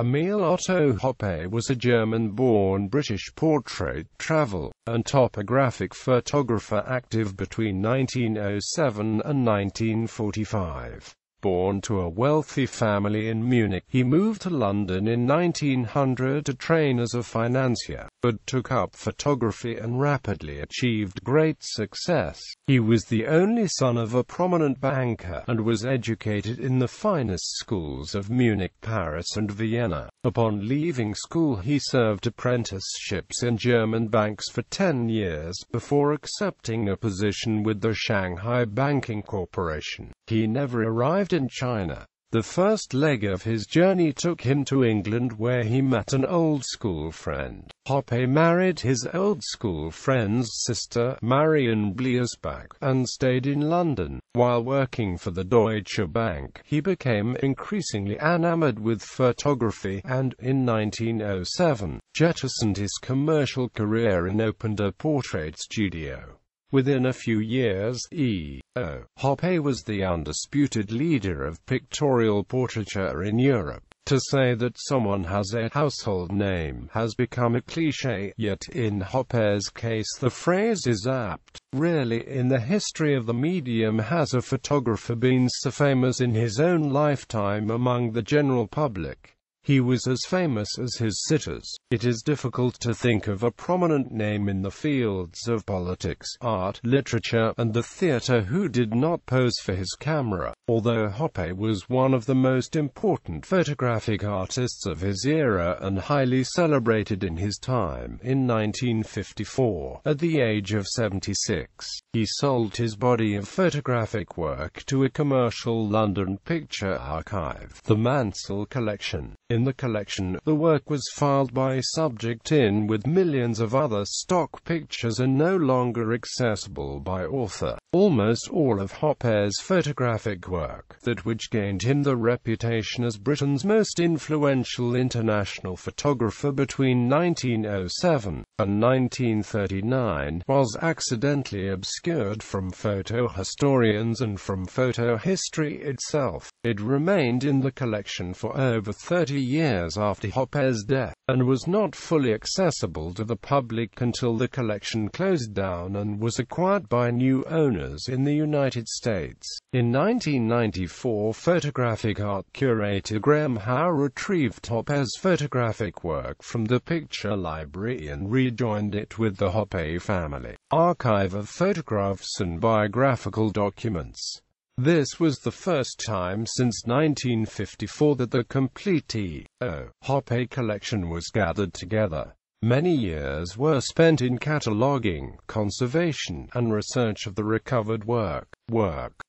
Emil Otto Hoppé was a German-born British portrait, travel, and topographic photographer active between 1907 and 1945. Born to a wealthy family in Munich, he moved to London in 1900 to train as a financier, but took up photography and rapidly achieved great success. He was the only son of a prominent banker, and was educated in the finest schools of Munich, Paris and Vienna. Upon leaving school he served apprenticeships in German banks for 10 years, before accepting a position with the Shanghai Banking Corporation. He never arrived in China. The first leg of his journey took him to England, where he met an old school friend. Hoppé married his old school friend's sister, Marion Bliesbach, and stayed in London. While working for the Deutsche Bank, he became increasingly enamored with photography, and, in 1907, jettisoned his commercial career and opened a portrait studio. Within a few years, Hoppé was the undisputed leader of pictorial portraiture in Europe. To say that someone has a household name has become a cliché, yet in Hoppé's case the phrase is apt. Rarely in the history of the medium has a photographer been so famous in his own lifetime among the general public. He was as famous as his sitters. It is difficult to think of a prominent name in the fields of politics, art, literature, and the theatre who did not pose for his camera. Although Hoppé was one of the most important photographic artists of his era and highly celebrated in his time, in 1954, at the age of 76, he sold his body of photographic work to a commercial London picture archive, the Mansell Collection. In the collection, the work was filed by subject in with millions of other stock pictures and no longer accessible by author. Almost all of Hoppé's photographic work, that which gained him the reputation as Britain's most influential international photographer between 1907 and 1939, was accidentally obscured from photo historians and from photo history itself. It remained in the collection for over 30 years after Hoppé's death, and was not fully accessible to the public until the collection closed down and was acquired by new owners in the United States. In 1994, photographic art curator Graham Howe retrieved Hoppé's photographic work from the picture library and rejoined it with the Hoppé family archive of photographs and biographical documents. This was the first time since 1954 that the complete Hoppé collection was gathered together. Many years were spent in cataloguing, conservation, and research of the recovered work,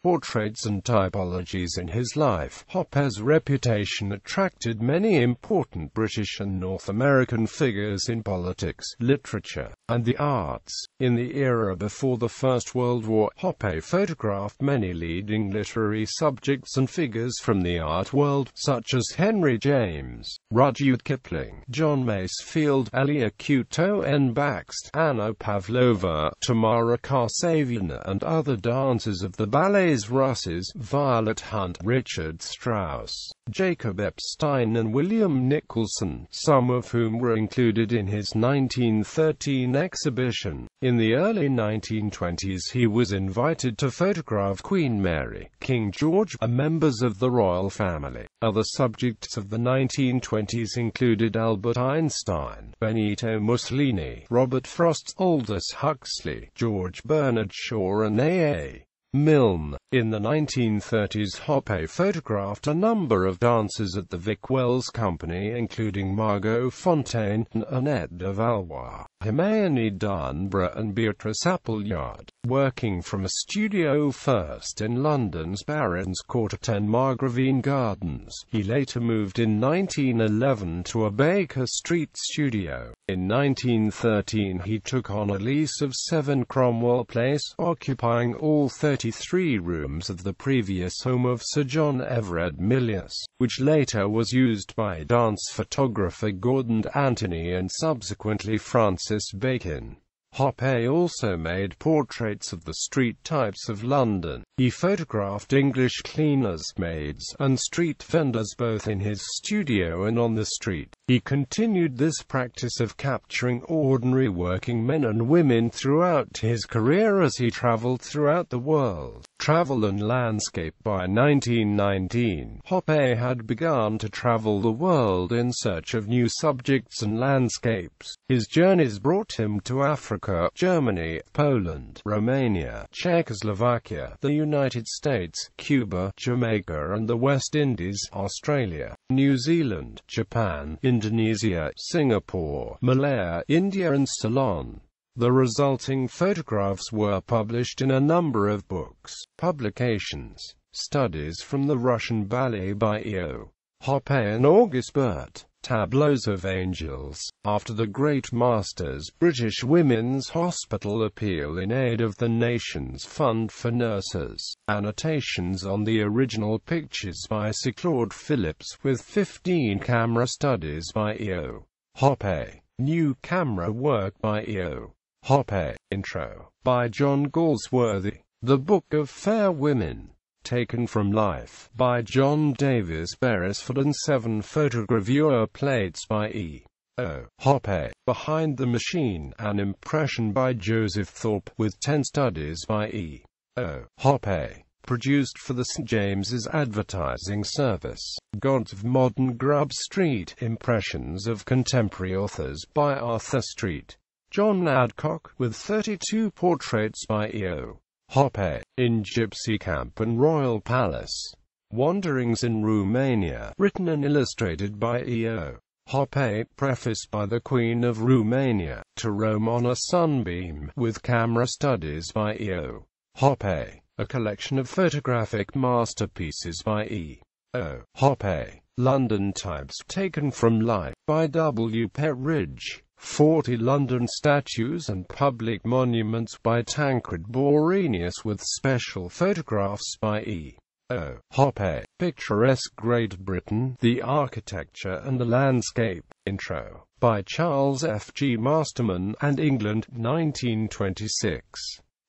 portraits and typologies in his life. Hoppé's reputation attracted many important British and North American figures in politics, literature, and the arts. In the era before the First World War, Hoppé photographed many leading literary subjects and figures from the art world, such as Henry James, Rudyard Kipling, John Masefield, Elia Couto N. Baxt, Anna Pavlova, Tamara Karsavina, and other dancers of the ballets Russes, Violet Hunt, Richard Strauss, Jacob Epstein and William Nicholson, some of whom were included in his 1913 exhibition. In the early 1920s he was invited to photograph Queen Mary, King George, and members of the royal family. Other subjects of the 1920s included Albert Einstein, Benito Mussolini, Robert Frost, Aldous Huxley, George Bernard Shaw and A.A. Milne. In the 1930s Hoppé photographed a number of dancers at the Vic Wells Company, including Margot Fonteyn, Annette de Valois, Hermione Dunborough and Beatrice Appleyard. Working from a studio first in London's Barons Court at 10 Margravine Gardens, he later moved in 1911 to a Baker Street studio. In 1913 he took on a lease of 7 Cromwell Place, occupying all 33 rooms of the previous home of Sir John Everard Milius, which later was used by dance photographer Gordon Anthony and subsequently Francis Bacon. Hoppé also made portraits of the street types of London. He photographed English cleaners, maids, and street vendors both in his studio and on the street. He continued this practice of capturing ordinary working men and women throughout his career as he traveled throughout the world. Travel and landscape. By 1919, Hoppé had begun to travel the world in search of new subjects and landscapes. His journeys brought him to Africa, Germany, Poland, Romania, Czechoslovakia, the United States, Cuba, Jamaica and the West Indies, Australia, New Zealand, Japan, Indonesia, Singapore, Malaya, India and Ceylon. The resulting photographs were published in a number of books, publications, studies from the Russian ballet by Emil Otto Hoppé and Auguste Bert, tableaus of angels, after the great masters, British Women's Hospital appeal in aid of the nation's fund for nurses, annotations on the original pictures by Sir Claude Phillips with 15 camera studies by Emil Otto Hoppé, new camera work by Emil Otto Hoppé, intro, by John Galsworthy, The Book of Fair Women, taken from life, by John Davis Beresford and 7 photogravure plates by E. O. Hoppé, Behind the Machine, an impression by Joseph Thorpe, with 10 studies by E. O. Hoppé, produced for the St. James's Advertising Service. Gods of Modern Grub Street, impressions of contemporary authors by Arthur Street. John Adcock, with 32 portraits by E.O. Hoppé, in Gypsy Camp and Royal Palace. Wanderings in Romania, written and illustrated by E.O. Hoppé, prefaced by the Queen of Romania, to Rome on a Sunbeam, with camera studies by E.O. Hoppé, a collection of photographic masterpieces by E.O. Hoppé. London types, taken from life, by W. Petridge. 40 London statues and public monuments by Tancred Borenius with special photographs by E.O. Hoppé. Picturesque Great Britain, the Architecture and the Landscape, intro, by Charles F. G. Masterman, and England, 1926.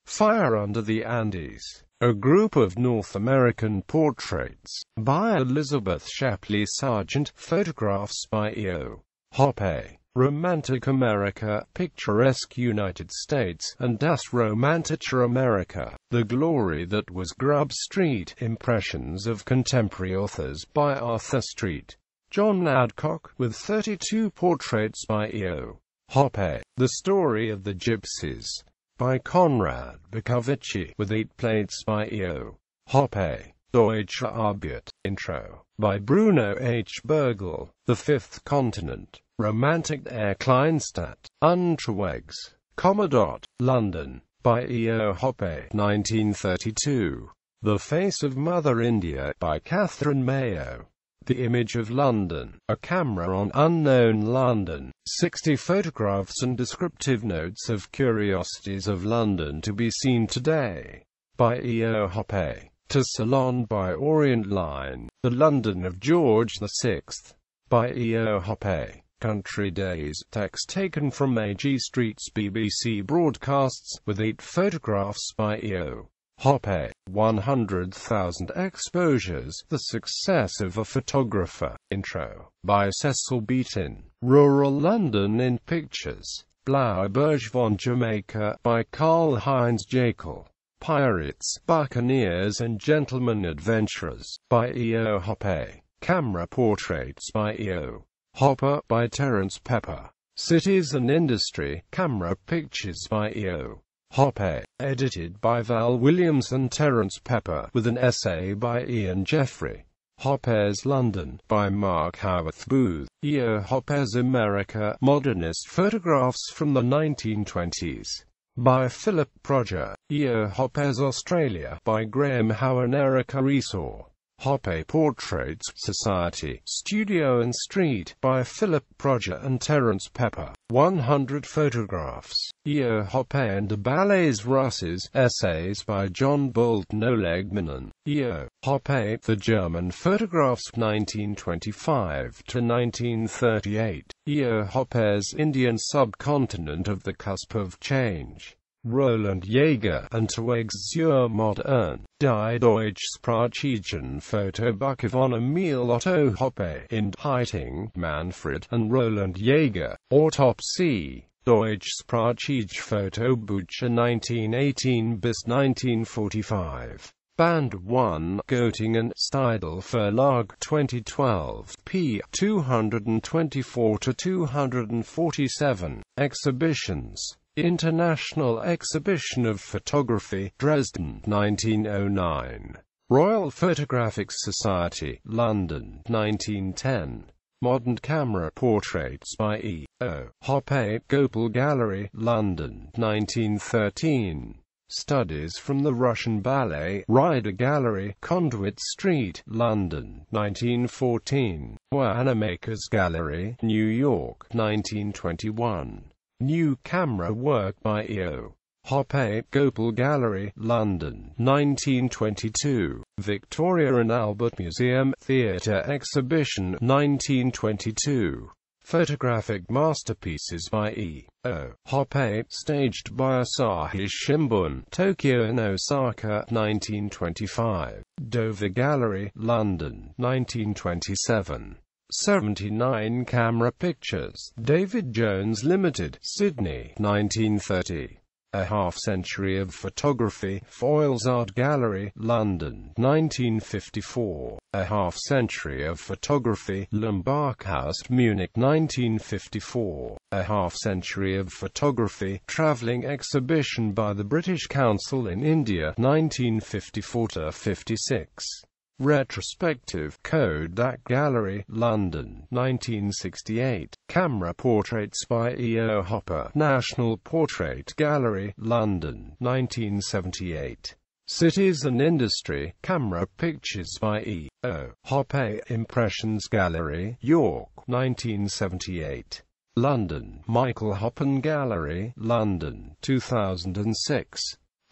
Fire Under the Andes, a group of North American portraits, by Elizabeth Shapley Sargent, photographs by E.O. Hoppé. Romantic America, Picturesque United States, and Das Romantische Amerika, The Glory That Was Grub Street, impressions of contemporary authors by Arthur Street. John Adcock, with 32 portraits by E.O. Hoppé. The Story of the Gypsies, by Konrad Bukovici, with 8 plates by E.O. Hoppé. Deutsche Arbeit, intro, by Bruno H. Bergel. The Fifth Continent, Romantic Air Kleinstadt, Unterwegs, Commodore, London, by E.O. Hoppé, 1932. The Face of Mother India, by Catherine Mayo. The Image of London, a camera on unknown London, 60 photographs and descriptive notes of curiosities of London to be seen today, by E.O. Hoppé. To Ceylon by Orient Line, The London of George VI, by E.O. Hoppé. Country Days, text taken from A.G. Street's BBC broadcasts, with 8 photographs by E.O. Hoppé. 100,000 exposures, The Success of a Photographer, intro, by Cecil Beaton. Rural London in Pictures, Blauberge von Jamaica, by Karl-Heinz Jekyll. Pirates, Buccaneers and Gentlemen Adventurers, by E.O. Hoppé. Camera Portraits by E.O. Hoppé, by Terence Pepper. Cities and Industry, Camera Pictures by E.O. Hoppé. Edited by Val Williams and Terence Pepper, with an essay by Ian Jeffrey. Hoppé's London, by Mark Howarth Booth. E.O. Hoppé's America, Modernist Photographs from the 1920s. By Philip Prodger. E.O. Hoppé's Australia, by Graham Howe and Erica Resaw. Hoppé Portraits, Society, Studio and Street, by Philip Proger and Terence Pepper. 100 photographs. E.O. Hoppé and de Ballets Russes. Essays by John Bolton Oleg Minon. E.O. Hoppé, The German Photographs, 1925 to 1938. E.O. Hoppé's Indian Subcontinent of the Cusp of Change. Roland Jaeger, Unterwegs zur Moderne, Die Deutschsprachigen Fotobuche von Emil Otto Hoppé, in Heiting, Manfred, and Roland Jaeger, Autopsie, Deutschsprachige Fotobuche 1918–1945. Band 1, Göttingen, Steidl Verlag, 2012, p. 224–247. Exhibitions. International Exhibition of Photography, Dresden, 1909. Royal Photographic Society, London, 1910. Modern Camera Portraits by E.O. Hoppé, Gopal Gallery, London, 1913. Studies from the Russian Ballet, Ryder Gallery, Conduit Street, London, 1914. Wanamaker's Gallery, New York, 1921. New camera work by E.O. Hoppé, Gopal Gallery, London, 1922. Victoria and Albert Museum, Theatre Exhibition, 1922. Photographic masterpieces by E.O. Hoppé, staged by Asahi Shimbun, Tokyo and Osaka, 1925. Dover Gallery, London, 1927. 79 Camera Pictures, David Jones Limited, Sydney, 1930. A Half-Century of Photography, Foyles Art Gallery, London, 1954. A Half-Century of Photography, Lumbarkhaus, Munich, 1954. A Half-Century of Photography, Travelling Exhibition by the British Council in India, 1954–56. Retrospective, Kodak Gallery, London, 1968. Camera Portraits by E.O. Hoppé, National Portrait Gallery, London, 1978. Cities and Industry, Camera Pictures by E.O. Hoppé, Impressions Gallery, York, 1978. London, Michael Hoppen Gallery, London, 2006.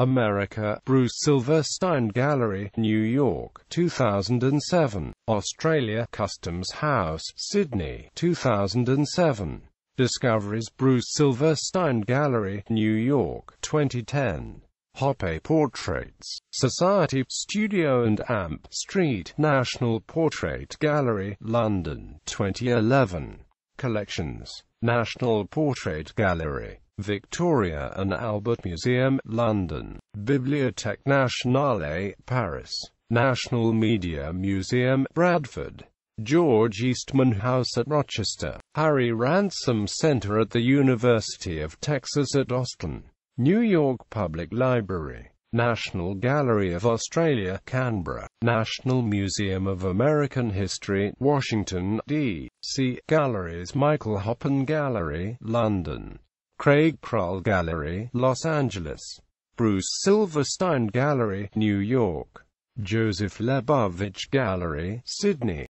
America, Bruce Silverstein Gallery, New York, 2007. Australia, Customs House, Sydney, 2007. Discoveries, Bruce Silverstein Gallery, New York, 2010. Hoppé Portraits, Society, Studio and Amp Street, National Portrait Gallery, London, 2011. Collections. National Portrait Gallery, Victoria and Albert Museum, London. Bibliothèque Nationale, Paris. National Media Museum, Bradford. George Eastman House at Rochester. Harry Ransom Center at the University of Texas at Austin. New York Public Library. National Gallery of Australia, Canberra. National Museum of American History, Washington, D.C. Galleries, Michael Hoppen Gallery, London. Craig Krull Gallery, Los Angeles. Bruce Silverstein Gallery, New York. Joseph Lebovich Gallery, Sydney.